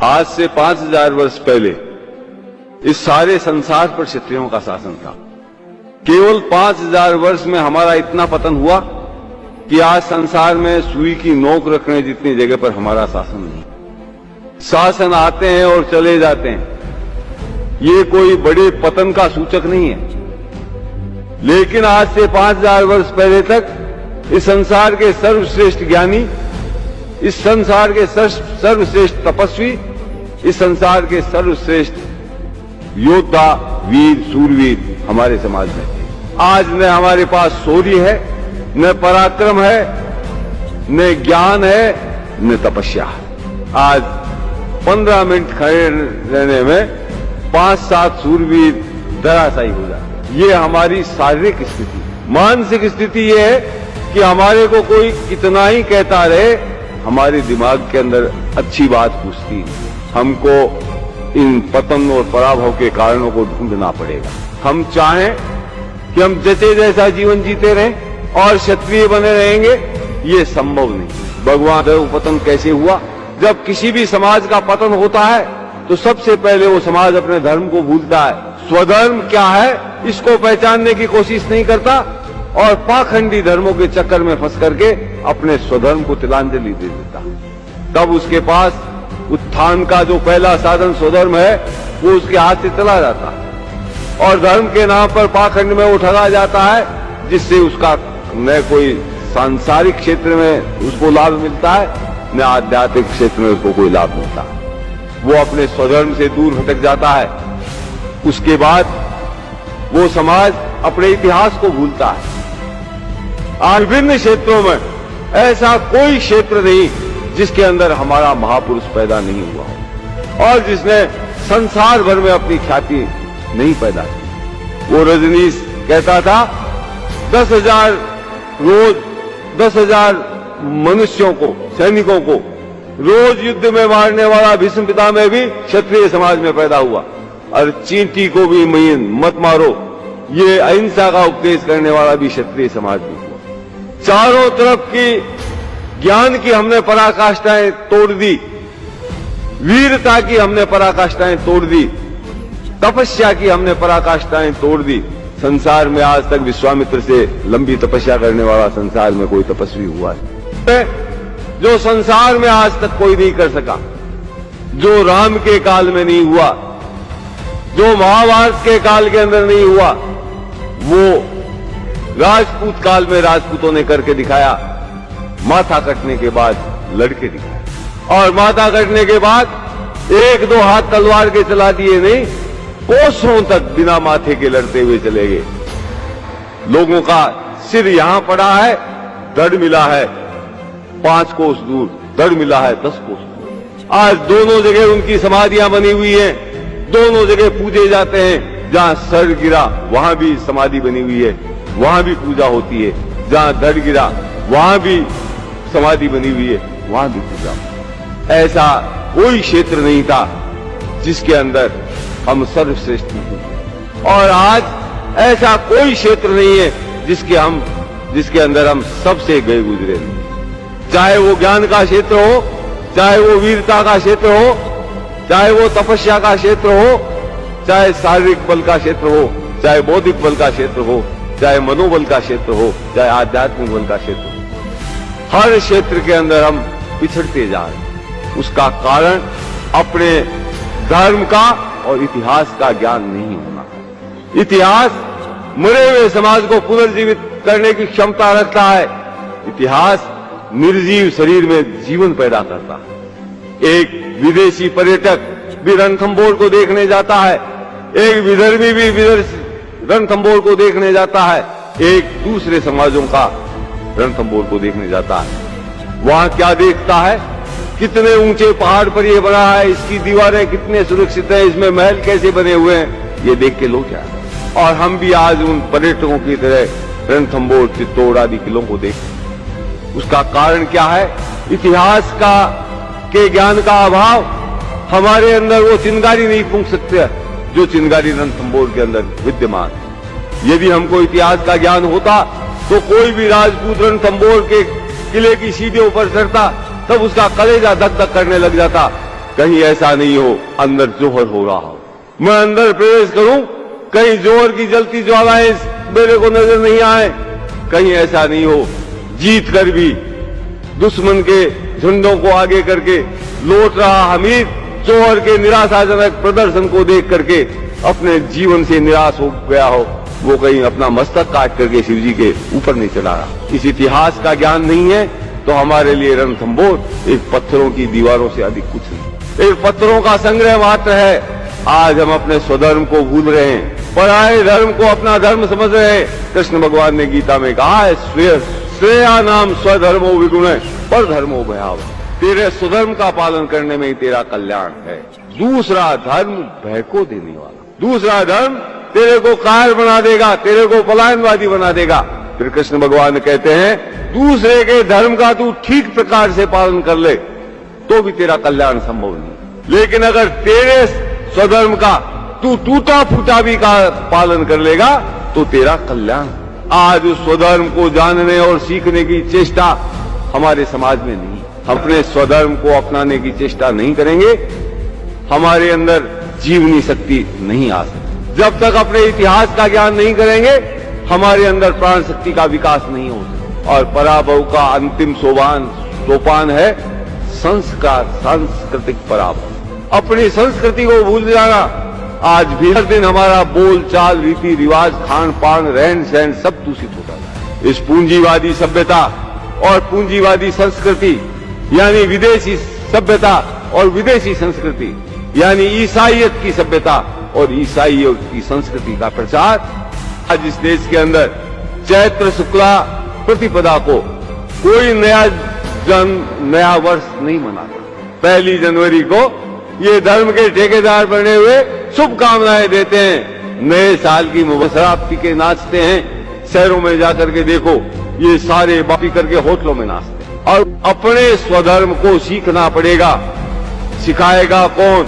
आज से 5000 वर्ष पहले इस सारे संसार पर क्षत्रियों का शासन था। केवल 5000 वर्ष में हमारा इतना पतन हुआ कि आज संसार में सुई की नोक रखने जितनी जगह पर हमारा शासन नहीं। शासन आते हैं और चले जाते हैं, ये कोई बड़े पतन का सूचक नहीं है। लेकिन आज से 5000 वर्ष पहले तक इस संसार के सर्वश्रेष्ठ ज्ञानी, इस संसार के सर्वश्रेष्ठ तपस्वी, इस संसार के सर्वश्रेष्ठ योद्धा, वीर, सूरवीर हमारे समाज में थे। आज न हमारे पास शौर्य है, न पराक्रम है, न ज्ञान है, न तपस्या है। आज 15 मिनट खड़े रहने में 5-7 सूरवीर धराशायी हो जाते। ये हमारी शारीरिक स्थिति। मानसिक स्थिति ये है कि हमारे को कोई कितना ही कहता रहे, हमारे दिमाग के अंदर अच्छी बात घुसती। हमको इन पतन और पराभव के कारणों को ढूंढना पड़ेगा। हम चाहें कि हम जैसे जैसा जीवन जीते रहें और क्षत्रिय बने रहेंगे, ये संभव नहीं। भगवान का पतन कैसे हुआ? जब किसी भी समाज का पतन होता है तो सबसे पहले वो समाज अपने धर्म को भूलता है। स्वधर्म क्या है इसको पहचानने की कोशिश नहीं करता और पाखंडी धर्मों के चक्कर में फंस करके अपने स्वधर्म को तिलांजलि दे देता। तब उसके पास उत्थान का जो पहला साधन स्वधर्म है वो उसके हाथ से चला जाता है और धर्म के नाम पर पाखंड में वो ठगा जाता है, जिससे उसका न कोई सांसारिक क्षेत्र में उसको लाभ मिलता है, न आध्यात्मिक क्षेत्र में उसको कोई लाभ मिलता है। वो अपने स्वधर्म से दूर भटक जाता है। उसके बाद वो समाज अपने इतिहास को भूलता है। आज विभिन्न क्षेत्रों में ऐसा कोई क्षेत्र नहीं जिसके अंदर हमारा महापुरुष पैदा नहीं हुआ हो और जिसने संसार भर में अपनी ख्याति नहीं पैदा की। वो रजनीश कहता था 10,000 रोज 10,000 मनुष्यों को, सैनिकों को रोज युद्ध में मारने वाला भीष्म पितामह भी क्षत्रिय समाज में पैदा हुआ और चींटी को भी मत मारो, ये अहिंसा का उपदेश करने वाला भी क्षत्रिय समाज में हुआ। चारों तरफ की ज्ञान की हमने पराकाष्ठाएं तोड़ दी, वीरता की हमने पराकाष्ठाएं तोड़ दी, तपस्या की हमने पराकाष्ठाएं तोड़ दी। संसार में आज तक विश्वामित्र से लंबी तपस्या करने वाला संसार में कोई तपस्वी हुआ है जो संसार में आज तक कोई नहीं कर सका, जो राम के काल में नहीं हुआ, जो महाभारत के काल के अंदर नहीं हुआ, वो राजपूत काल में राजपूतों ने करके दिखाया। माथा कटने के बाद लड़के दिखाए और माथा कटने के बाद 1-2 हाथ तलवार के चला दिए नहीं, कोसों तक बिना माथे के लड़ते हुए चले गए। लोगों का सिर यहां पड़ा है, धड़ मिला है 5 कोस दूर, धड़ मिला है 10 कोस दूर। आज दोनों जगह उनकी समाधियां बनी हुई हैं, दोनों जगह पूजे जाते हैं। जहां सर गिरा वहां भी समाधि बनी हुई है, वहां भी पूजा होती है। जहां धड़ गिरा वहां भी समाधि बनी हुई है, वहां भी पूजा। ऐसा कोई क्षेत्र नहीं था जिसके अंदर हम सर्वश्रेष्ठ नहीं। और आज ऐसा कोई क्षेत्र नहीं है जिसके अंदर हम सबसे गए गुजरे नहीं। चाहे वो ज्ञान का क्षेत्र हो, चाहे वो वीरता का क्षेत्र हो, चाहे वो तपस्या का क्षेत्र हो, चाहे शारीरिक बल का क्षेत्र हो, चाहे बौद्धिक बल का क्षेत्र हो, चाहे मनोबल का क्षेत्र हो, चाहे आध्यात्मिक बल का क्षेत्र हो, हर क्षेत्र के अंदर हम पिछड़ते जा रहे हैं। उसका कारण अपने धर्म का और इतिहास का ज्ञान नहीं होना। इतिहास मरे हुए समाज को पुनर्जीवित करने की क्षमता रखता है। इतिहास निर्जीव शरीर में जीवन पैदा करता है। एक विदेशी पर्यटक भी रणथंभौर को देखने जाता है, एक विदर्भी भी रणथंभौर को देखने जाता है, एक दूसरे समाजों का रणथंभौर को देखने जाता है। वहां क्या देखता है? कितने ऊंचे पहाड़ पर ये बना है, इसकी दीवारें कितने सुरक्षित है, इसमें महल कैसे बने हुए हैं, ये देख के लोग जाते हैं। और हम भी आज उन पर्यटकों की तरह रणथंभौर, चित्तौड़ आदि किलों को देखते हैं। उसका कारण क्या है? इतिहास के ज्ञान का अभाव। हमारे अंदर वो चिंगारी नहीं फूंक सकते जो चिंगारी रणथंभौर के अंदर विद्यमान। यदि हमको इतिहास का ज्ञान होता तो कोई भी राजपूत रणथंभौर के किले की सीढ़ियों पर चढ़ता तब उसका कलेजा धक धक करने लग जाता, कहीं ऐसा नहीं हो अंदर जोहर हो रहा हो, मैं अंदर प्रवेश करूं, कहीं जोहर की जलती ज्वालाएं मेरे को नजर नहीं आए, कहीं ऐसा नहीं हो जीत कर भी दुश्मन के झंडों को आगे करके लौट रहा हमीद जोहर के निराशाजनक प्रदर्शन को देख करके अपने जीवन से निराश हो गया हो, वो कहीं अपना मस्तक काट करके शिव जी के ऊपर नहीं चला रहा। इस इतिहास का ज्ञान नहीं है तो हमारे लिए रणथंभौर एक पत्थरों की दीवारों से अधिक कुछ नहीं, एक पत्थरों का संग्रह मात्र है। आज हम अपने स्वधर्म को भूल रहे हैं, पराये धर्म को अपना धर्म समझ रहे हैं। कृष्ण भगवान ने गीता में कहा है, श्रेया नाम स्वधर्मो विगुण पर धर्मो भयाव, तेरे स्वधर्म का पालन करने में ही तेरा कल्याण है। दूसरा धर्म भय को देने वाला, दूसरा धर्म तेरे को कायर बना देगा, तेरे को पलायनवादी बना देगा। फिर कृष्ण भगवान कहते हैं, दूसरे के धर्म का तू ठीक प्रकार से पालन कर ले तो भी तेरा कल्याण संभव नहीं, लेकिन अगर तेरे स्वधर्म का तू टूटा फूटा भी का पालन कर लेगा तो तेरा कल्याण। आज उस स्वधर्म को जानने और सीखने की चेष्टा हमारे समाज में नहीं। हम अपने स्वधर्म को अपनाने की चेष्टा नहीं करेंगे, हमारे अंदर जीवनी शक्ति नहीं आ सकती। जब तक अपने इतिहास का ज्ञान नहीं करेंगे, हमारे अंदर प्राण शक्ति का विकास नहीं हो सकता। और पराभव का अंतिम सोपान है संस्कार, सांस्कृतिक पराभव, अपनी संस्कृति को भूल जाना। आज भी हर दिन हमारा बोल चाल, रीति रिवाज, खान पान, रहन सहन सब दूषित होता है। इस पूंजीवादी सभ्यता और पूंजीवादी संस्कृति यानी विदेशी सभ्यता और विदेशी संस्कृति यानी ईसाइयत की सभ्यता और ईसाइयत की संस्कृति का प्रचार आज इस देश के अंदर चैत्र शुक्ला प्रतिपदा को कोई नया वर्ष नहीं मनाता। 1 जनवरी को ये धर्म के ठेकेदार बने हुए शुभकामनाएं देते हैं, नए साल की शराब पी के नाचते हैं। शहरों में जाकर के देखो, ये सारे बापी करके होटलों में नाचते हैं। और अपने स्वधर्म को सीखना पड़ेगा। सिखाएगा कौन?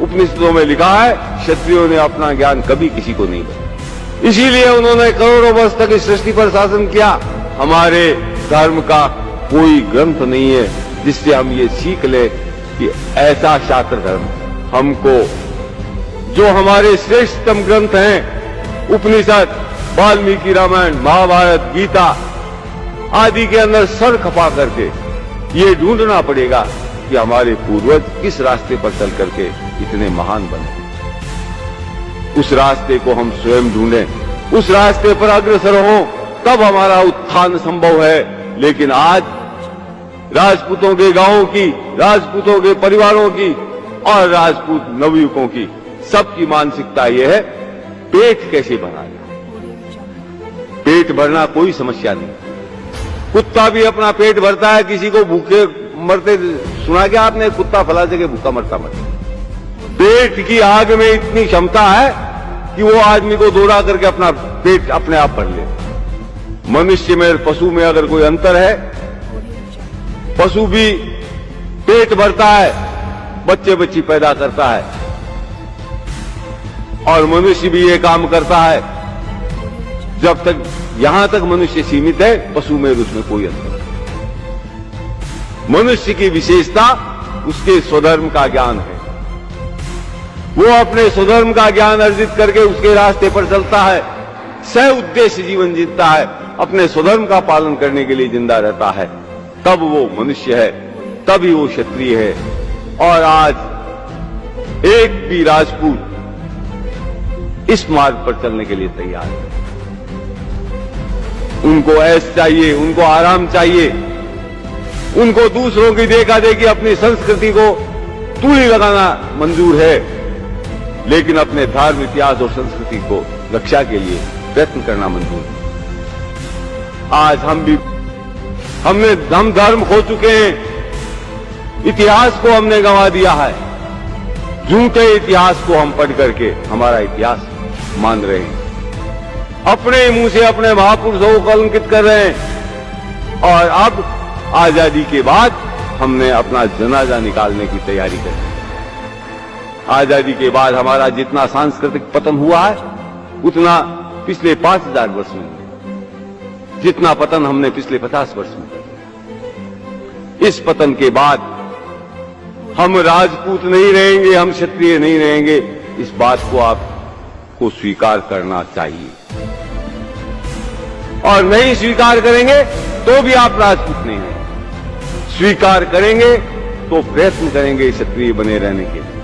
उपनिषदों में लिखा है, क्षत्रियों ने अपना ज्ञान कभी किसी को नहीं दिया, इसीलिए उन्होंने करोड़ों वर्ष तक इस सृष्टि पर शासन किया। हमारे धर्म का कोई ग्रंथ नहीं है जिससे हम ये सीख ले कि ऐसा शास्त्र धर्म हमको, जो हमारे श्रेष्ठतम ग्रंथ हैं उपनिषद, वाल्मीकि रामायण, महाभारत, गीता आदि के अंदर सर खपा करके ये ढूंढना पड़ेगा कि हमारे पूर्वज किस रास्ते पर चल करके इतने महान बने। उस रास्ते को हम स्वयं ढूंढें, उस रास्ते पर अग्रसर हों, तब हमारा उत्थान संभव है। लेकिन आज राजपूतों के गांवों की, राजपूतों के परिवारों की और राजपूत नवयुवकों की सबकी मानसिकता यह है, पेट कैसे भरा जाए। पेट भरना कोई समस्या नहीं, कुत्ता भी अपना पेट भरता है। किसी को भूखे मरते सुना क्या आपने? कुत्ता फला जगह भूखा मरता। पेट की आग में इतनी क्षमता है कि वो आदमी को दौड़ा करके अपना पेट अपने आप भर ले। मनुष्य में और पशु में अगर कोई अंतर है, पशु भी पेट भरता है, बच्चे बच्ची पैदा करता है, और मनुष्य भी ये काम करता है। जब तक यहां तक मनुष्य सीमित है, पशु में उसमें कोई अंतर नहीं। मनुष्य की विशेषता उसके स्वधर्म का ज्ञान है। वो अपने स्वधर्म का ज्ञान अर्जित करके उसके रास्ते पर चलता है, सह उद्देश्य जीवन जीता है, अपने स्वधर्म का पालन करने के लिए जिंदा रहता है, तब वो मनुष्य है, तभी वो क्षत्रिय है। और आज एक भी राजपूत इस मार्ग पर चलने के लिए तैयार है। उनको ऐश चाहिए, उनको आराम चाहिए, उनको दूसरों की देखा देखी अपनी संस्कृति को तूली लगाना मंजूर है, लेकिन अपने धर्म, इतिहास और संस्कृति को रक्षा के लिए प्रयत्न करना मंजूर है। आज हम धर्म खो चुके हैं, इतिहास को हमने गंवा दिया है। झूठे इतिहास को हम पढ़ करके हमारा इतिहास मान रहे हैं, अपने मुंह से अपने महापुरुषों को कलंकित कर रहे हैं। और अब आजादी के बाद हमने अपना जनाजा निकालने की तैयारी कर ली। आजादी के बाद हमारा जितना सांस्कृतिक पतन हुआ है, उतना पिछले 5000 वर्ष में, जितना पतन हमने पिछले 50 वर्ष में। इस पतन के बाद हम राजपूत नहीं रहेंगे, हम क्षत्रिय नहीं रहेंगे, इस बात को आपको स्वीकार करना चाहिए। और नहीं स्वीकार करेंगे तो भी आप राजपूत नहीं रहेंगे। स्वीकार करेंगे तो प्रयत्न करेंगे क्षत्रिय बने रहने के लिए,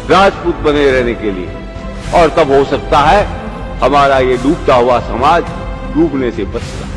राजपूत बने रहने के लिए, और तब हो सकता है हमारा ये डूबता हुआ समाज डूबने से बच जाए।